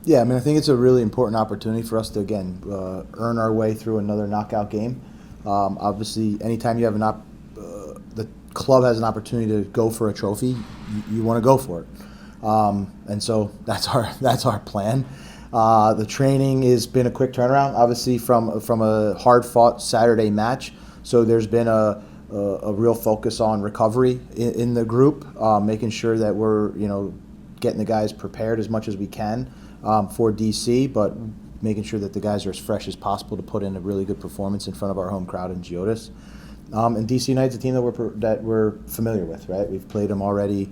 Yeah, I mean, I think it's a really important opportunity for us to, again, earn our way through another knockout game. Obviously, anytime you have the club has an opportunity to go for a trophy, you want to go for it. And so that's our plan. The training has been a quick turnaround, obviously from a hard-fought Saturday match. So there's been a real focus on recovery in the group, making sure that we're getting the guys prepared as much as we can for DC, but making sure that the guys are as fresh as possible to put in a really good performance in front of our home crowd in Geodis. And DC United's a team that we're familiar with, right? We've played them already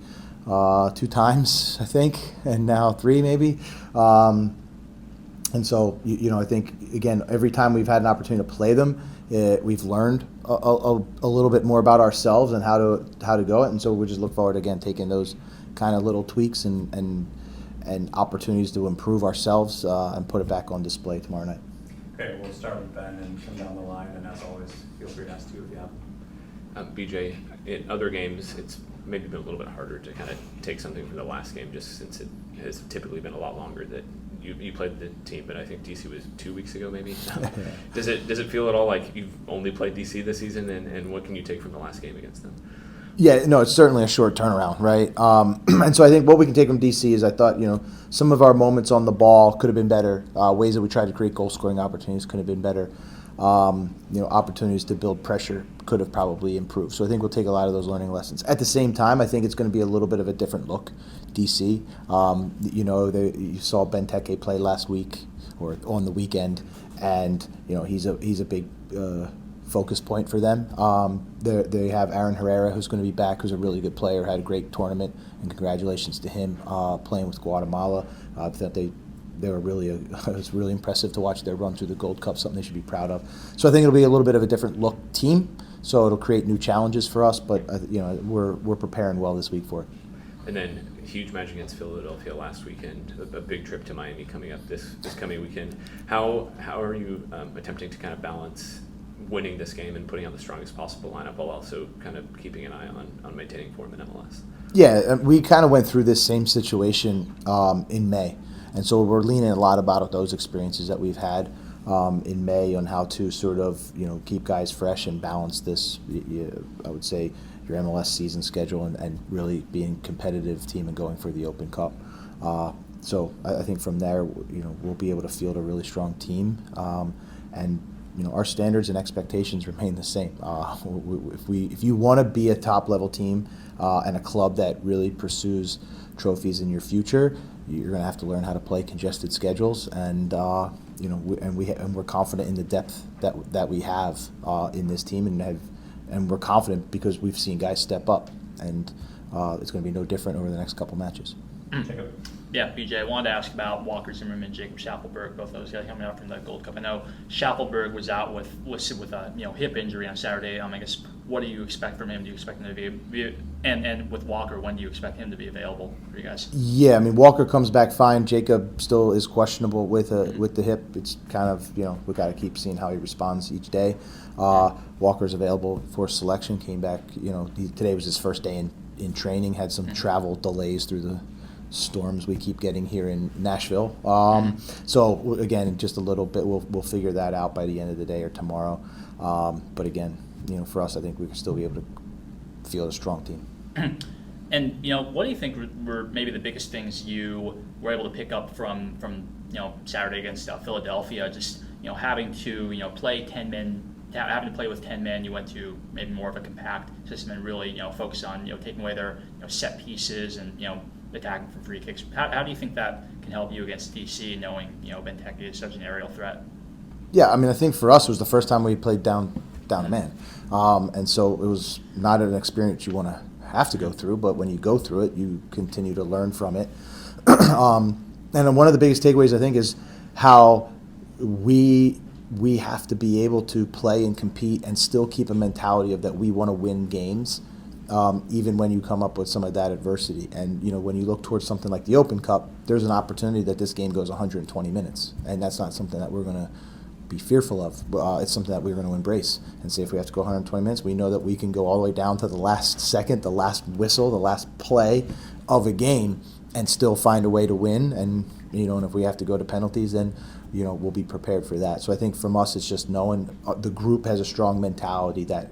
2 times, I think, and now 3 maybe. And so, I think, again, every time we've had an opportunity to play them, we've learned a little bit more about ourselves and how to go it. And so we just look forward to, again, taking those kind of little tweaks and opportunities to improve ourselves and put it back on display tomorrow night. Okay, we'll start with Ben and come down the line, and as always, feel free to ask too if you have. BJ, in other games, it's maybe been a little bit harder to kind of take something from the last game, just since it has typically been a lot longer that you played the team, but I think DC was 2 weeks ago maybe. Does it feel at all like you've only played DC this season, and what can you take from the last game against them? Yeah, no, it's certainly a short turnaround, right? And so I think what we can take from DC is I thought, some of our moments on the ball could have been better. Ways that we tried to create goal-scoring opportunities could have been better. Opportunities to build pressure could have probably improved. So I think we'll take a lot of those learning lessons. At the same time, I think it's going to be a little bit of a different look, DC. You saw Benteke play last week or on the weekend, and he's a big focus point for them. They have Aaron Herrera, who's going to be back, who's a really good player, had a great tournament, and congratulations to him playing with Guatemala. I thought they were really it was really impressive to watch their run through the Gold Cup, something they should be proud of. So I think it'll be a little bit of a different look team, so it'll create new challenges for us, but we're preparing well this week for it. And then huge match against Philadelphia last weekend, a big trip to Miami coming up this coming weekend. How are you attempting to kind of balance winning this game and putting out the strongest possible lineup while also kind of keeping an eye on maintaining form in MLS? Yeah, we kind of went through this same situation in May. And so we're leaning a lot about those experiences that we've had in May on how to sort of, keep guys fresh and balance this, I would say, your MLS season schedule and really being a competitive team and going for the Open Cup. So I think from there, we'll be able to field a really strong team. And our standards and expectations remain the same. If you want to be a top-level team and a club that really pursues trophies in your future, you're going to have to learn how to play congested schedules, and we're confident in the depth that we have in this team, and we're confident because we've seen guys step up, and it's going to be no different over the next couple matches. Yeah, BJ, I wanted to ask about Walker Zimmerman, Jacob Schaffelberg, both those guys coming out from the Gold Cup. I know Schaffelberg was out listed with a hip injury on Saturday. I guess what do you expect from him? Do you expect him to be and with Walker, when do you expect him to be available for you guys? Yeah, I mean Walker comes back fine. Jacob still is questionable with the hip. It's kind of we got to keep seeing how he responds each day. Walker's available for selection. Came back. Today was his first day in training. Had some travel delays through the storms we keep getting here in Nashville. So again, just a little bit. We'll figure that out by the end of the day or tomorrow. But again, for us, I think we can still be able to field a strong team. And what do you think were maybe the biggest things you were able to pick up from Saturday against Philadelphia? Just having to play 10 men. Having to play with 10 men, you went to maybe more of a compact system and really focus on taking away their set pieces and attacking from free kicks. How do you think that can help you against DC, knowing Benteke is such an aerial threat? Yeah, I mean I think for us it was the first time we played down a man, and so it was not an experience you want to have to go through, but when you go through it, you continue to learn from it. And one of the biggest takeaways I think is how we have to be able to play and compete and still keep a mentality of that we want to win games, even when you come up with some of that adversity. And when you look towards something like the Open Cup, there's an opportunity that this game goes 120 minutes, and that's not something that we're going to be fearful of. It's something that we're going to embrace and say if we have to go 120 minutes, we know that we can go all the way down to the last second, the last whistle, the last play of a game and still find a way to win. And and if we have to go to penalties, then we'll be prepared for that. So I think from us, it's just knowing the group has a strong mentality that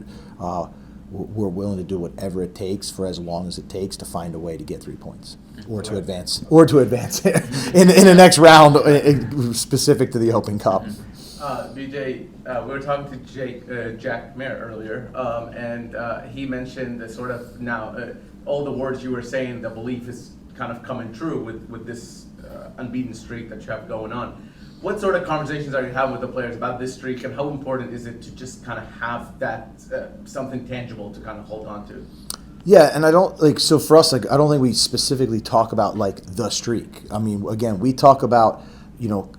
we're willing to do whatever it takes for as long as it takes to find a way to get 3 points or to advance in the next round specific to the Open Cup. BJ, we were talking to Jack Maher earlier, and he mentioned the sort of now all the words you were saying, the belief is kind of coming true with this unbeaten streak that you have going on. What sort of conversations are you having with the players about this streak, and how important is it to just kind of have that something tangible to kind of hold on to? Yeah, and I don't so for us, I don't think we specifically talk about the streak. I mean, again, we talk about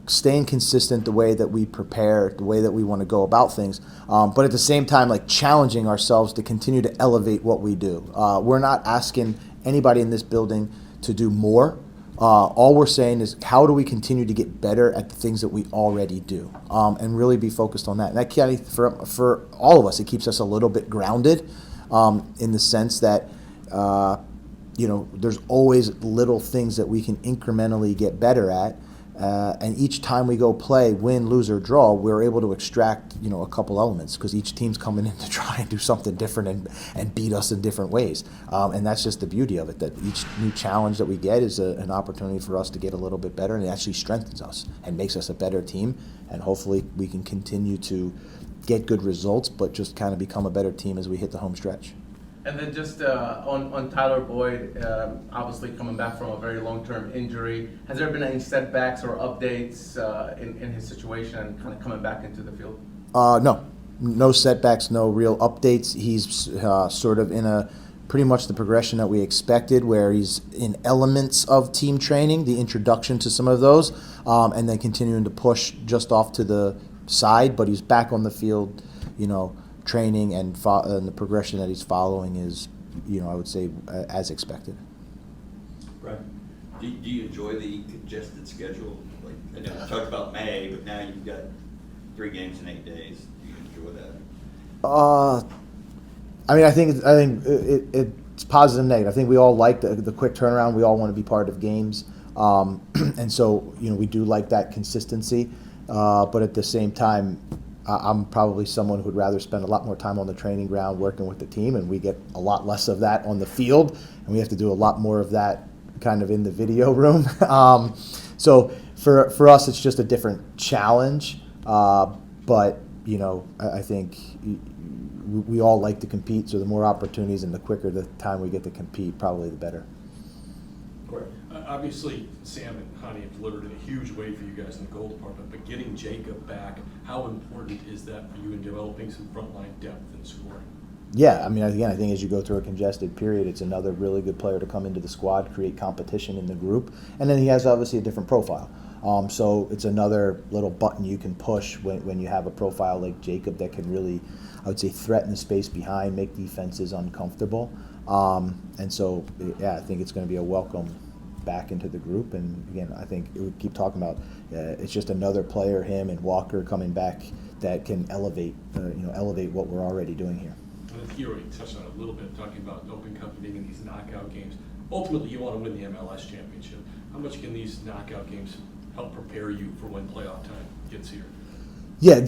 staying consistent, the way that we prepare, the way that we want to go about things, but at the same time, challenging ourselves to continue to elevate what we do. We're not asking anybody in this building to do more. All we're saying is, how do we continue to get better at the things that we already do, and really be focused on that. And that for all of us, it keeps us a little bit grounded, in the sense that there's always little things that we can incrementally get better at. And each time we go play, win, lose, or draw, we're able to extract, a couple elements, because each team's coming in to try and do something different and beat us in different ways. And that's just the beauty of it, that each new challenge that we get is an opportunity for us to get a little bit better, and it actually strengthens us and makes us a better team. And hopefully we can continue to get good results, but just kind of become a better team as we hit the home stretch. And then just on Tyler Boyd, obviously coming back from a very long-term injury, has there been any setbacks or updates in his situation and kind of coming back into the field? No setbacks, no real updates. He's sort of in pretty much the progression that we expected, where he's in elements of team training, the introduction to some of those, and then continuing to push just off to the side, but he's back on the field, training, and the progression that he's following is, I would say, as expected. Right. Do you enjoy the congested schedule? I know you talked about May, but now you've got 3 games in 8 days. Do you enjoy that? I think it's positive and negative. I think we all like the quick turnaround. We all want to be part of games, and so we do like that consistency. But at the same time, I'm probably someone who would rather spend a lot more time on the training ground working with the team, and we get a lot less of that on the field, and we have to do a lot more of that kind of in the video room. So for us, it's just a different challenge. But I think we all like to compete, so the more opportunities and the quicker the time we get to compete, probably the better. Correct. Obviously, Sam and Hani have delivered in a huge way for you guys in the goal department, but getting Jacob back, how important is that for you in developing some frontline depth and scoring? Yeah, I think as you go through a congested period, it's another really good player to come into the squad, create competition in the group, and then he has obviously a different profile. So it's another little button you can push when you have a profile like Jacob that can really, I would say, threaten the space behind, make defenses uncomfortable. And so, I think it's going to be a welcome back into the group. And again, I think we keep talking about it's just another player, him and Walker coming back, that can elevate what we're already doing here. And you already touched on it a little bit, talking about Open Cup being in these knockout games. Ultimately, you want to win the MLS championship. How much can these knockout games help prepare you for when playoff time gets here? Yeah,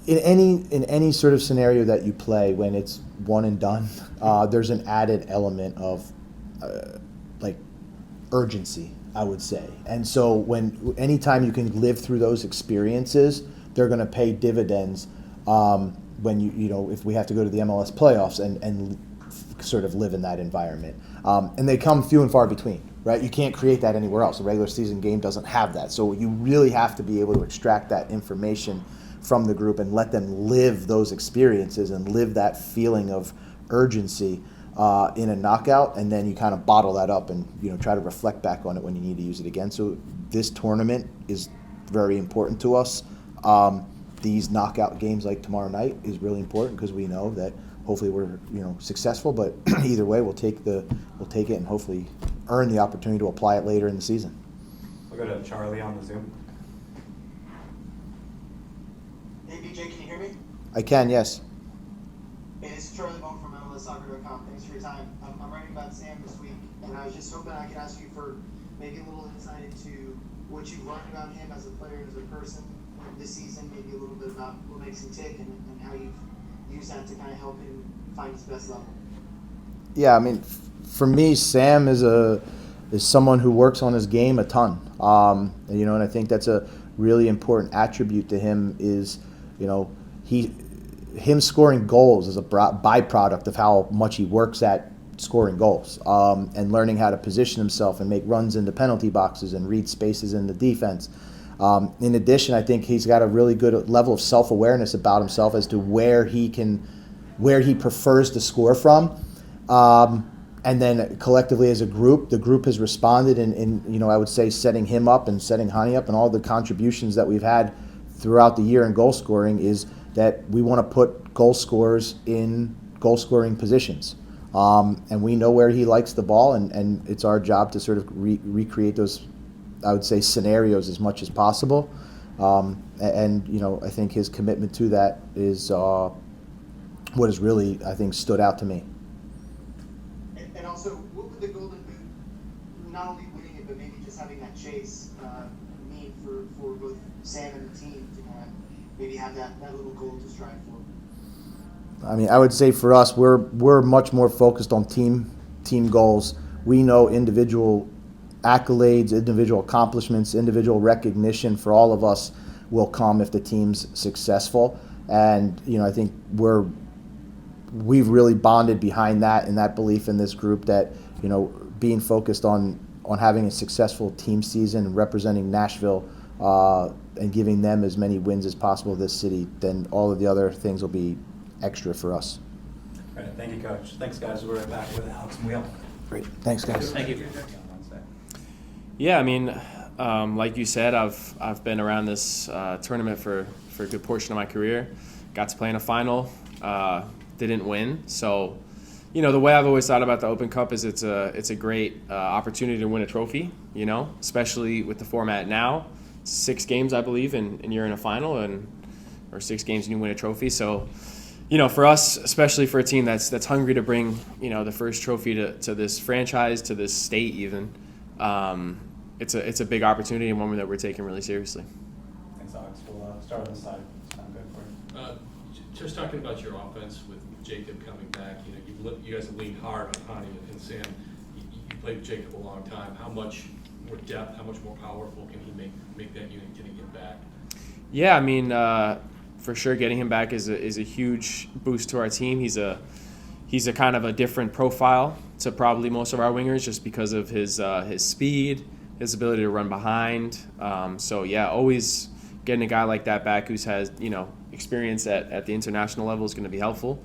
in any sort of scenario that you play, when it's one and done, there's an added element of urgency, I would say. And so anytime you can live through those experiences, they're going to pay dividends when if we have to go to the MLS playoffs and sort of live in that environment. And they come few and far between, right? You can't create that anywhere else. A regular season game doesn't have that. So you really have to be able to extract that information from the group and let them live those experiences and live that feeling of urgency in a knockout, and then you kind of bottle that up and try to reflect back on it when you need to use it again. So this tournament is very important to us. These knockout games like tomorrow night is really important because we know that hopefully we're successful, but either way we'll take it and hopefully earn the opportunity to apply it later in the season. We'll go to Charlie on the Zoom. Hey BJ, can you hear me? I can, yes. Hey, this is Charlie Bone from MLSsoccer.com. Thanks for your time. I'm writing about Sam this week, and I was just hoping I could ask you for maybe a little insight into what you've learned about him as a player and as a person this season, maybe a little bit about what makes him tick and how you've used that to kind of help him find his best level. Yeah, I mean, for me, Sam is someone who works on his game a ton. And I think that's a really important attribute to him is, him scoring goals is a byproduct of how much he works at scoring goals, and learning how to position himself and make runs into penalty boxes and read spaces in the defense. In addition, I think he's got a really good level of self-awareness about himself as to where he prefers to score from. And then collectively as a group, the group has responded in I would say setting him up and setting Hani up, and all the contributions that we've had throughout the year in goal scoring is that we want to put goal scorers in goal scoring positions. And we know where he likes the ball, and it's our job to sort of recreate those, I would say, scenarios as much as possible. I think his commitment to that is what has really, I think, stood out to me. And also, what would the Golden Boot, not only winning it, but maybe just having that chase, mean for both Sam and the team to kind of maybe have that little goal to strive for? I mean, I would say for us, we're much more focused on team goals. We know individual accolades, individual accomplishments, individual recognition for all of us will come if the team's successful. And I think we've really bonded behind that and that belief in this group that being focused on having a successful team season and representing Nashville and giving them as many wins as possible this city, then all of the other things will be extra for us. All right, thank you, Coach. Thanks, guys. We're right back with Alex Muyl. Great. Thanks, guys. Thank you. Yeah, I mean, like you said, I've been around this tournament for a good portion of my career. Got to play in a final, didn't win. So, the way I've always thought about the Open Cup is it's a great opportunity to win a trophy. Especially with the format now, 6 games I believe, and you're in a final, or 6 games and you win a trophy. So, for us, especially for a team that's hungry to bring the first trophy to this franchise, to this state even. It's a big opportunity and one that we're taking really seriously. Thanks, Alex. We'll start on this side. Sound good for you? Just talking about your offense with Jacob coming back, you guys have leaned hard on Hani and Sam. You played with Jacob a long time. How much more depth, how much more powerful can he make that unit getting him back? Yeah, I mean, for sure, getting him back is a huge boost to our team. He's a kind of a different profile to probably most of our wingers just because of his speed, his ability to run behind. So yeah, always getting a guy like that back who's has experience at the international level is going to be helpful.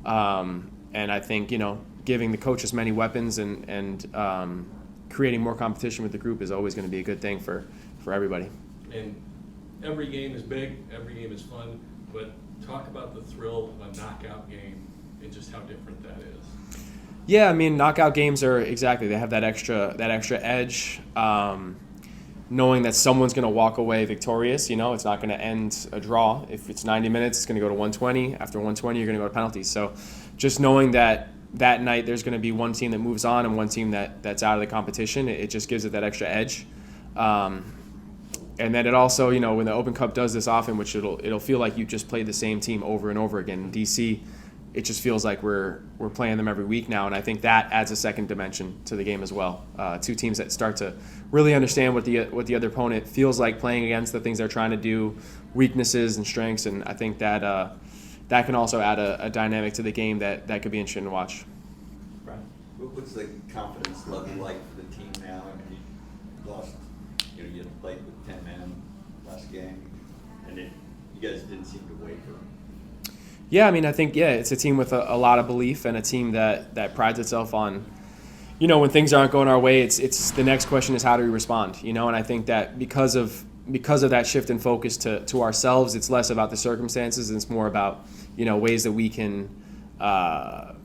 And I think giving the coach as many weapons and creating more competition with the group is always going to be a good thing for everybody. And every game is big, every game is fun, but talk about the thrill of a knockout game and just how different that is. Yeah, I mean, knockout games are they have that extra edge. Knowing that someone's going to walk away victorious, it's not going to end a draw. If it's 90 minutes, it's going to go to 120. After 120, you're going to go to penalties. So just knowing that night there's going to be one team that moves on and one team that's out of the competition, it just gives it that extra edge. And then it also, when the Open Cup does this often, which it'll feel like you just played the same team over and over again. In DC, it just feels like we're playing them every week now, and I think that adds a second dimension to the game as well. 2 teams that start to really understand what the other opponent feels like playing against, the things they're trying to do, weaknesses and strengths, and I think that that can also add a dynamic to the game that could be interesting to watch. Right. What's the confidence level like for the team now? I mean, you lost, you played with 10 men last game, and you guys didn't seem to waver. Yeah, I mean, I think, it's a team with a lot of belief and a team that prides itself on, when things aren't going our way, it's the next question is how do we respond, and I think that because of that shift in focus to ourselves, it's less about the circumstances and it's more about, ways that we can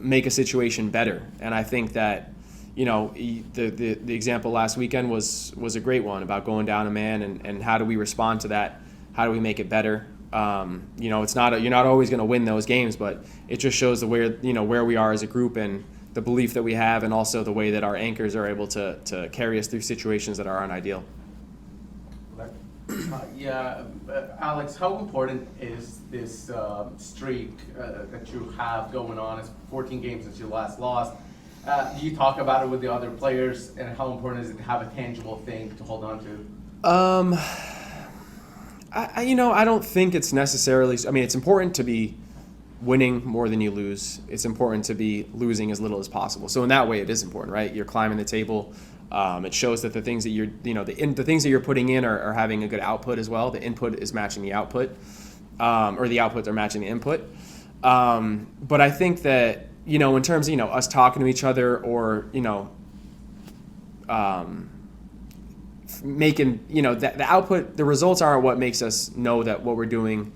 make a situation better. And I think that, the example last weekend was a great one about going down a man and how do we respond to that? How do we make it better? It's not you're not always going to win those games, but it just shows where we are as a group and the belief that we have, and also the way that our anchors are able to carry us through situations that are unideal. Alex, how important is this streak that you have going on? It's 14 games since you last lost. Do you talk about it with the other players, and how important is it to have a tangible thing to hold on to? I don't think it's necessarily. I mean, it's important to be winning more than you lose. It's important to be losing as little as possible. So in that way, it is important, right? You're climbing the table. It shows that the things that the things that you're putting in are having a good output as well. The input is matching the output, or the outputs are matching the input. But I think that, in terms of, us talking to each other, or, making, the output, the results aren't what makes us know that what we're doing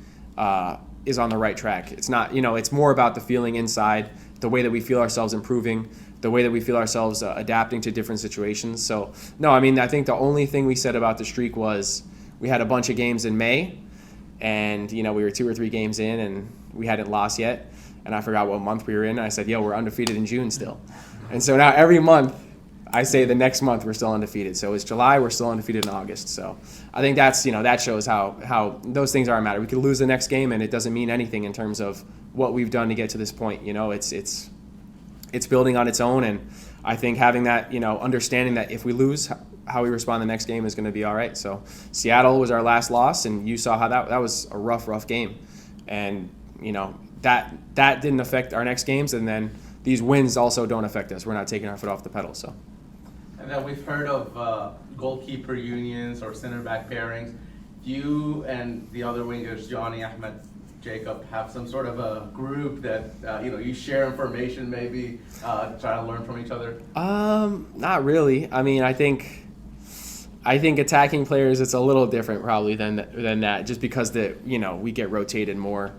is on the right track. It's not, it's more about the feeling inside, the way that we feel ourselves improving, the way that we feel ourselves adapting to different situations. So, no, I think the only thing we said about the streak was we had a bunch of games in May, and, we were 2 or 3 games in, and we hadn't lost yet. And I forgot what month we were in. And I said, we're undefeated in June still. And so now every month, I say the next month we're still undefeated. So it's July, we're still undefeated in August. So I think that's, that shows how those things aren't matter. We could lose the next game, and it doesn't mean anything in terms of what we've done to get to this point. It's building on its own, and I think having that, understanding that if we lose, how we respond the next game is going to be all right. So Seattle was our last loss, and you saw how that was a rough game, and that didn't affect our next games, and then these wins also don't affect us. We're not taking our foot off the pedal. So. And then we've heard of goalkeeper unions or center back pairings. Do you and the other wingers, Johnny, Ahmed, Jacob, have some sort of a group that you share information, maybe try to learn from each other? Not really. I think attacking players, it's a little different probably than that, just because we get rotated more.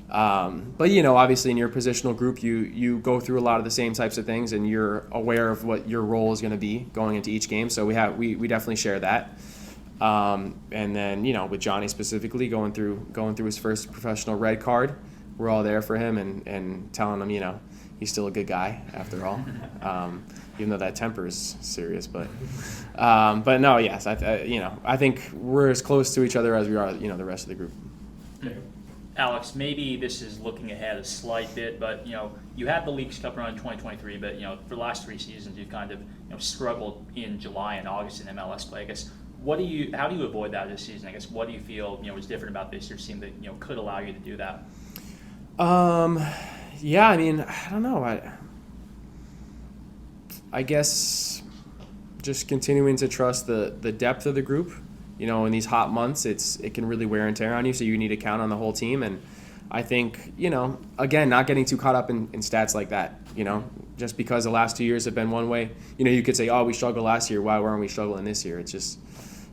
But obviously in your positional group, you go through a lot of the same types of things, and you're aware of what your role is going to be going into each game. So we definitely share that. And then, with Johnny specifically going through his first professional red card, we're all there for him and telling him, he's still a good guy after all. Even though that temper is serious, but no, yes, I think we're as close to each other as we are, the rest of the group. Alex, maybe this is looking ahead a slight bit, but you had the Leagues Cup run in 2023, but for the last 3 seasons you've kind of struggled in July and August in MLS play. I guess how do you avoid that this season? I guess what do you feel is different about this year's team that could allow you to do that? Yeah, I don't know. I guess just continuing to trust the depth of the group. In these hot months, it can really wear and tear on you, so you need to count on the whole team. And I think, again, not getting too caught up in stats like that, just because the last 2 years have been one way. You could say, we struggled last year, why weren't we struggling this year? It's just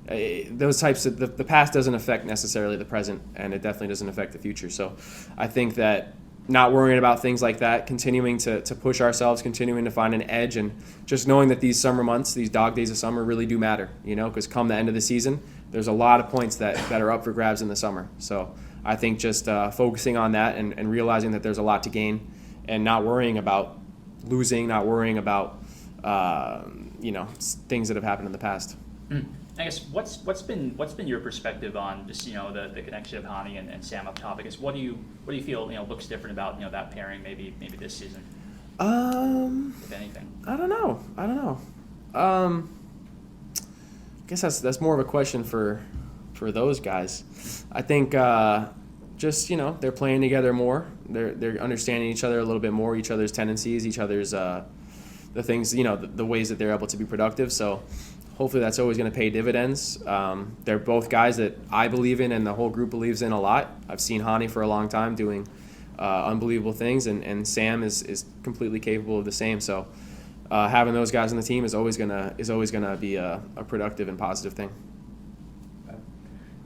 those types of, the past doesn't affect necessarily the present, and it definitely doesn't affect the future. So I think that not worrying about things like that, continuing to push ourselves, continuing to find an edge, and just knowing that these summer months, these dog days of summer really do matter, because come the end of the season, there's a lot of points that are up for grabs in the summer. So I think just focusing on that and realizing that there's a lot to gain, and not worrying about losing, not worrying about things that have happened in the past. I guess what's been your perspective on just the connection of Hani and Sam up top? I guess what do you feel looks different about that pairing maybe this season? If anything. I don't know. I guess that's more of a question for those guys. I think just they're playing together more. They're understanding each other a little bit more, each other's tendencies, each other's the things the ways that they're able to be productive. So hopefully that's always going to pay dividends. They're both guys that I believe in and the whole group believes in a lot. I've seen Hani for a long time doing unbelievable things, and Sam is completely capable of the same. So having those guys on the team is always gonna be a productive and positive thing.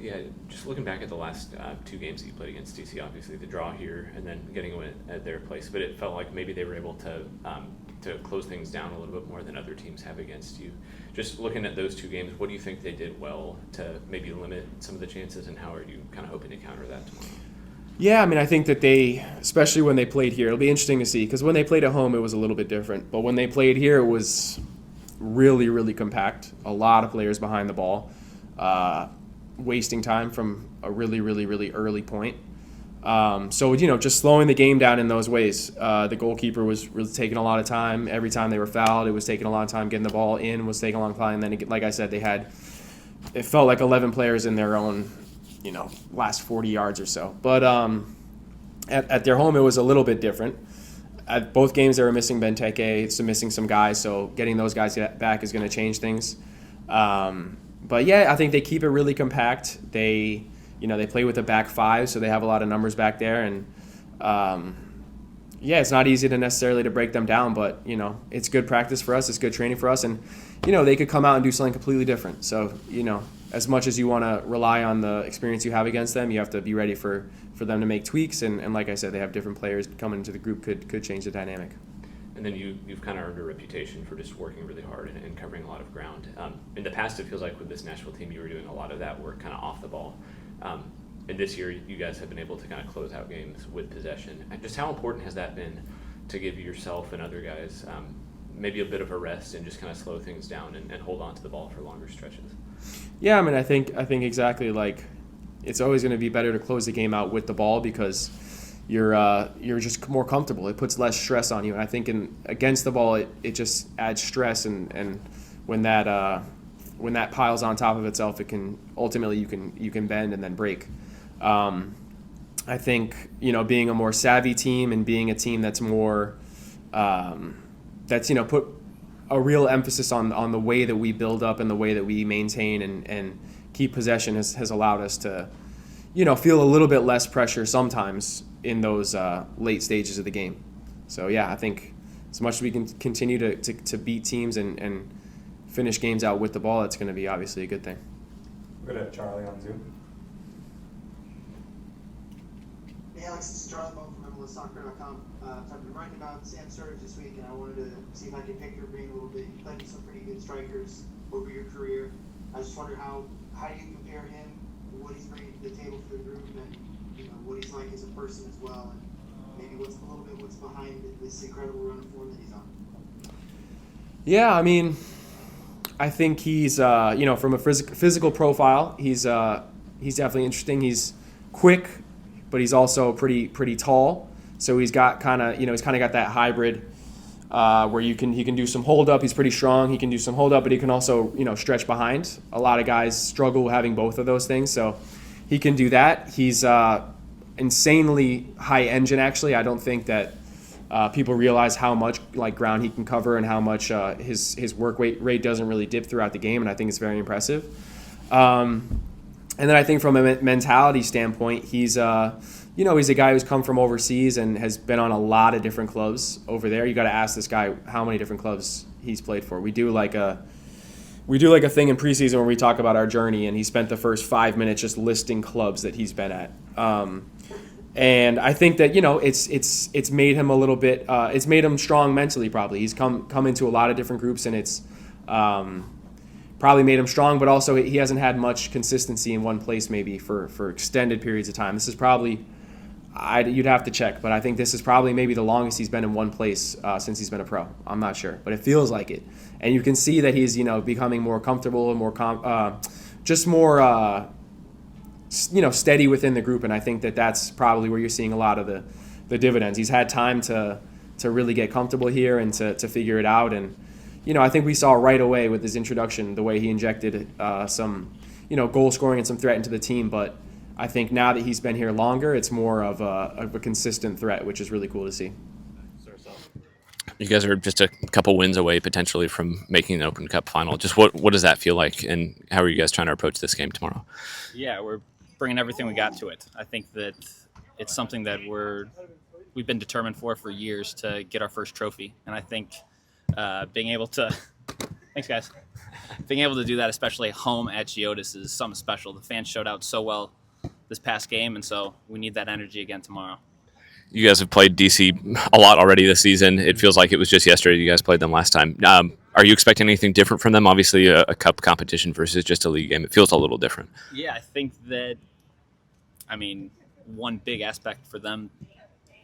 Yeah, just looking back at the last 2 games that you played against DC, obviously the draw here and then getting away at their place, but it felt like maybe they were able to close things down a little bit more than other teams have against you. Just looking at those 2 games, what do you think they did well to maybe limit some of the chances, and how are you kind of hoping to counter that tomorrow? Yeah, I think that they, especially when they played here, it'll be interesting to see, because when they played at home, it was a little bit different. But when they played here, it was really, really compact. A lot of players behind the ball. wasting time from a really, really, really early point. So, just slowing the game down in those ways. The goalkeeper was really taking a lot of time. Every time they were fouled, it was taking a lot of time. Getting the ball in was taking a long time. And then, like I said, it felt like 11 players in their own, last 40 yards or so. But at their home, it was a little bit different. At both games, they were missing Benteke, so missing some guys. So getting those guys back is going to change things. But yeah, I think they keep it really compact. They play with a back five, so they have a lot of numbers back there. And it's not easy to necessarily to break them down, but it's good practice for us. It's good training for us, and they could come out and do something completely different. So as much as you want to rely on the experience you have against them, you have to be ready for them to make tweaks. And like I said, they have different players coming into the group could change the dynamic. And then you've kind of earned a reputation for just working really hard and covering a lot of ground. In the past, it feels like with this Nashville team, you were doing a lot of that work kind of off the ball. And this year, you guys have been able to kind of close out games with possession. And just how important has that been to give yourself and other guys maybe a bit of a rest and just kind of slow things down and hold on to the ball for longer stretches? Yeah, I mean, I think exactly, like, it's always going to be better to close the game out with the ball because you're just more comfortable. It puts less stress on you. And I think against the ball, it just adds stress. And when that piles on top of itself, it can ultimately you can bend and then break. I think being a more savvy team and being a team that's more that's put a real emphasis on the way that we build up and the way that we maintain and keep possession has allowed us to feel a little bit less pressure sometimes in those late stages of the game. So yeah, I think as much as we can continue to beat teams and finish games out with the ball, it's going to be obviously a good thing. We're going to have Charlie on Zoom. Hey Alex, this is Charlie Bone from MLSsoccer.com. I've been writing about Sam Sturridge this week, and I wanted to see if I could pick your brain a little bit. You played with some pretty good strikers over your career. I just wonder how do you compare him, what he's bringing to the table for the group, and what he's like as a person as well, and maybe what's behind this incredible run of form that he's on. Yeah, I mean, I think he's from a physical profile, he's definitely interesting. He's quick, but he's also pretty tall. So he's got he's got that hybrid where he can do some hold up. He's pretty strong. He can do some hold up, but he can also stretch behind. A lot of guys struggle having both of those things, so he can do that. He's insanely high engine. Actually, I don't think that people realize how much ground he can cover and how much his work rate doesn't really dip throughout the game, and I think it's very impressive. And then I think from a mentality standpoint, he's he's a guy who's come from overseas and has been on a lot of different clubs over there. You got to ask this guy how many different clubs he's played for. We do like a thing in preseason where we talk about our journey, and he spent the first 5 minutes just listing clubs that he's been at. And I think that it's made him a little bit. It's made him strong mentally. Probably he's come into a lot of different groups, and it's probably made him strong. But also he hasn't had much consistency in one place maybe for extended periods of time. This is probably you'd have to check, but I think this is probably maybe the longest he's been in one place since he's been a pro. I'm not sure, but it feels like it, and you can see that he's becoming more comfortable and more just more. Steady within the group, and I think that that's probably where you're seeing a lot of the dividends. He's had time to really get comfortable here and to figure it out, and I think we saw right away with his introduction the way he injected some goal scoring and some threat into the team. But I think now that he's been here longer, it's more of a consistent threat, which is really cool to see. You guys are just a couple wins away potentially from making an Open Cup final. Just what does that feel like, and how are you guys trying to approach this game tomorrow? Yeah, we're bringing everything we got to it. I think that it's something that we've been determined for years to get our first trophy, and I think being able to thanks guys being able to do that, especially at home at Geodis, is something special. The fans showed out so well this past game, and so we need that energy again tomorrow. You guys have played DC a lot already this season. It feels like it was just yesterday you guys played them last time. Are you expecting anything different from them? Obviously a cup competition versus just a league game, it feels a little different. Yeah, I think that one big aspect for them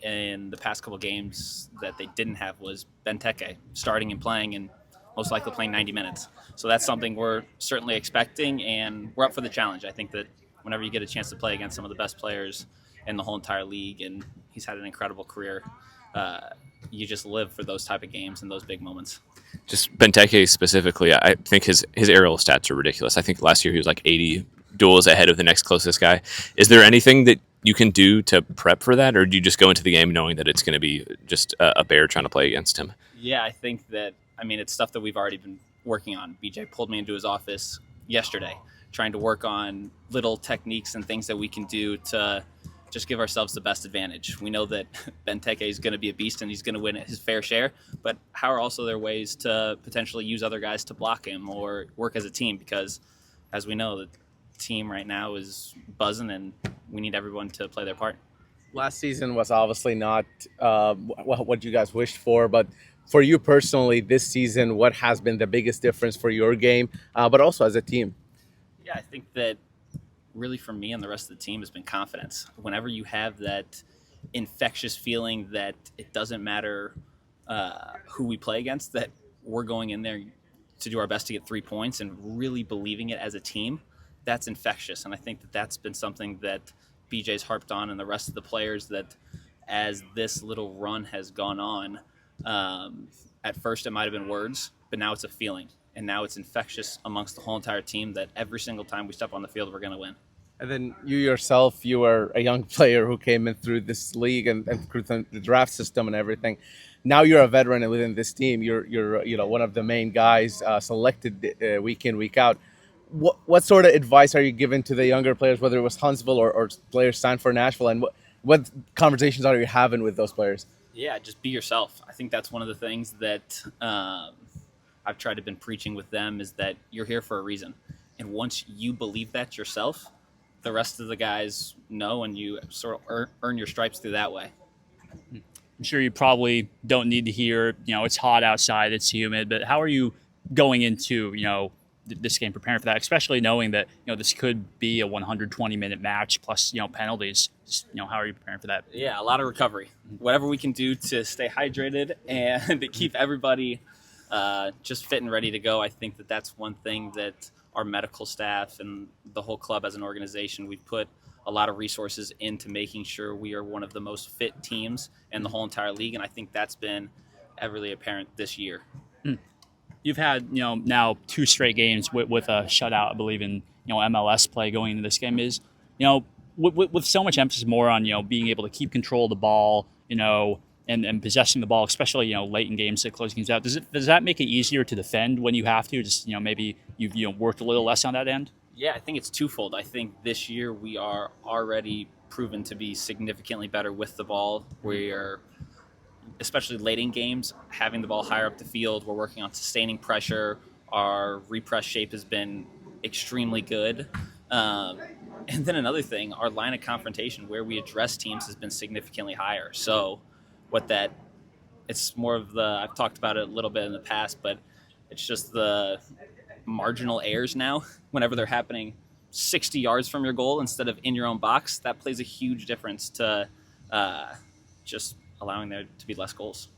in the past couple games that they didn't have was Benteke starting and playing, and most likely playing 90 minutes. So that's something we're certainly expecting, and we're up for the challenge. I think that whenever you get a chance to play against some of the best players in the whole entire league, and he's had an incredible career, you just live for those type of games and those big moments. Just Benteke specifically, I think his aerial stats are ridiculous. I think last year he was like 80 duels ahead of the next closest guy. Is there anything that you can do to prep for that, or do you just go into the game knowing that it's going to be just a bear trying to play against him? Yeah, I think that, it's stuff that we've already been working on. BJ pulled me into his office yesterday, trying to work on little techniques and things that we can do to just give ourselves the best advantage. We know that Benteke is going to be a beast and he's going to win his fair share, but how are also there ways to potentially use other guys to block him or work as a team? Because as we know, the team right now is buzzing and we need everyone to play their part. Last season was obviously not what you guys wished for, but for you personally, this season, what has been the biggest difference for your game, but also as a team? Yeah, I think that really for me and the rest of the team has been confidence. Whenever you have that infectious feeling that it doesn't matter who we play against, that we're going in there to do our best to get 3 points and really believing it as a team, that's infectious. And I think that that's been something that BJ's harped on and the rest of the players, that as this little run has gone on, at first it might have been words, but now it's a feeling. And now it's infectious amongst the whole entire team that every single time we step on the field, we're going to win. And then you yourself, you were a young player who came in through this league and through the draft system and everything. Now you're a veteran within this team. You're one of the main guys selected week in, week out. What sort of advice are you giving to the younger players, whether it was Huntsville or players signed for Nashville, and what conversations are you having with those players? Yeah, just be yourself. I think that's one of the things that I've tried to been preaching with them, is that you're here for a reason. And once you believe that yourself, the rest of the guys know, and you sort of earn your stripes through that way. I'm sure you probably don't need to hear, it's hot outside, it's humid, but how are you going into, this game, preparing for that, especially knowing that, this could be a 120-minute match plus, penalties? How are you preparing for that? Yeah, a lot of recovery. Whatever we can do to stay hydrated and to keep everybody just fit and ready to go. I think that that's one thing that our medical staff and the whole club as an organization, we've put a lot of resources into making sure we are one of the most fit teams in the whole entire league. And I think that's been really apparent this year. You've had, now 2 straight games with a shutout, I believe, in, MLS play going into this game. Is, with so much emphasis more on, being able to keep control of the ball, and possessing the ball, especially, late in games to close games out. Does that make it easier to defend when you have to? Just, maybe you've worked a little less on that end? Yeah, I think it's twofold. I think this year we are already proven to be significantly better with the ball. We are, especially late in games, having the ball higher up the field. We're working on sustaining pressure. Our repress shape has been extremely good. And then another thing, our line of confrontation where we address teams has been significantly higher. So it's more of I've talked about it a little bit in the past, but it's just the marginal errors now. Whenever they're happening 60 yards from your goal instead of in your own box, that plays a huge difference to just allowing there to be less goals.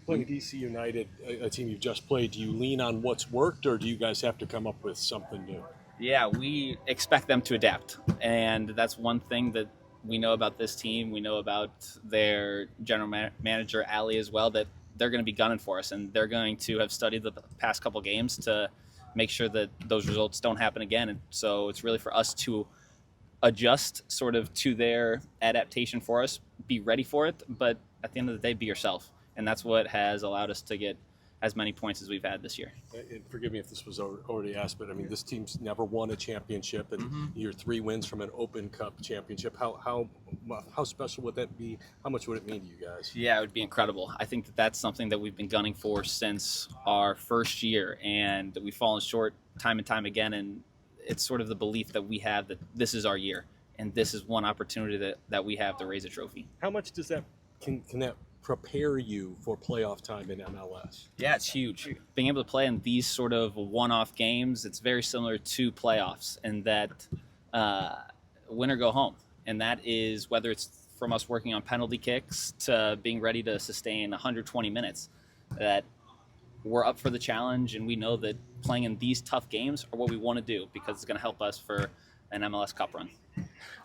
Playing DC United, a team you've just played, do you lean on what's worked, or do you guys have to come up with something new? Yeah, we expect them to adapt, and that's one thing that we know about this team. We know about their general manager, Ali, as well, that they're going to be gunning for us, and they're going to have studied the past couple games to make sure that those results don't happen again. And so it's really for us to adjust sort of to their adaptation for us, be ready for it, but at the end of the day, be yourself. And that's what has allowed us to get as many points as we've had this year. And forgive me if this was already asked, but this team's never won a championship, and you're 3 wins from an Open Cup championship. How special would that be? How much would it mean to you guys? Yeah, it would be incredible. I think that that's something that we've been gunning for since our first year, and we've fallen short time and time again. And it's sort of the belief that we have that this is our year, and this is one opportunity that we have to raise a trophy. How much does that can that prepare you for playoff time in MLS? Yeah, it's huge. Being able to play in these sort of one-off games, it's very similar to playoffs in that win or go home. And that is whether it's from us working on penalty kicks to being ready to sustain 120 minutes, that we're up for the challenge, and we know that playing in these tough games are what we want to do because it's going to help us for an MLS Cup run.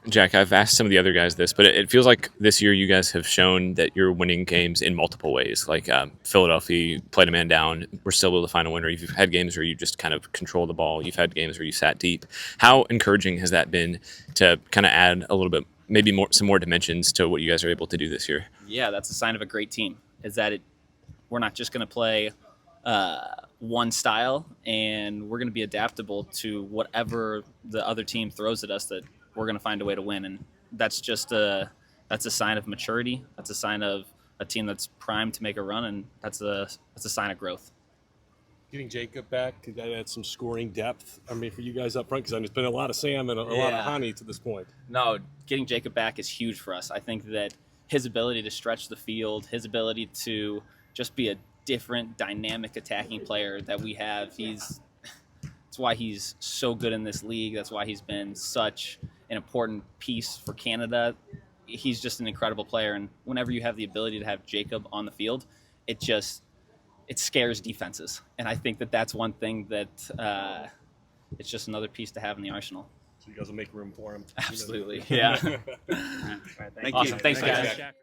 Jack, I've asked some of the other guys this, but it feels like this year you guys have shown that you're winning games in multiple ways. Like Philadelphia, you played a man down, we're still able to find a winner. You've had games where you just kind of control the ball. You've had games where you sat deep. How encouraging has that been to kind of add a little bit, maybe some more dimensions to what you guys are able to do this year? Yeah, that's a sign of a great team, is that we're not just going to play one style, and we're going to be adaptable to whatever the other team throws at us, that we're going to find a way to win. And that's just a sign of maturity. That's a sign of a team that's primed to make a run, and that's a sign of growth. Getting Jacob back, could that add some scoring depth? I mean, for you guys up front, because it's been a lot of Sam and a lot of Hani to this point. No, getting Jacob back is huge for us. I think that his ability to stretch the field, his ability to just be a different, dynamic attacking player that we have, that's why he's so good in this league. That's why he's been such an important piece for Canada. He's just an incredible player, and whenever you have the ability to have Jacob on the field, it scares defenses. And I think that that's one thing that it's just another piece to have in the arsenal. So you guys will make room for him. Absolutely, yeah. Thank Awesome. you. Thanks, guys. Jack.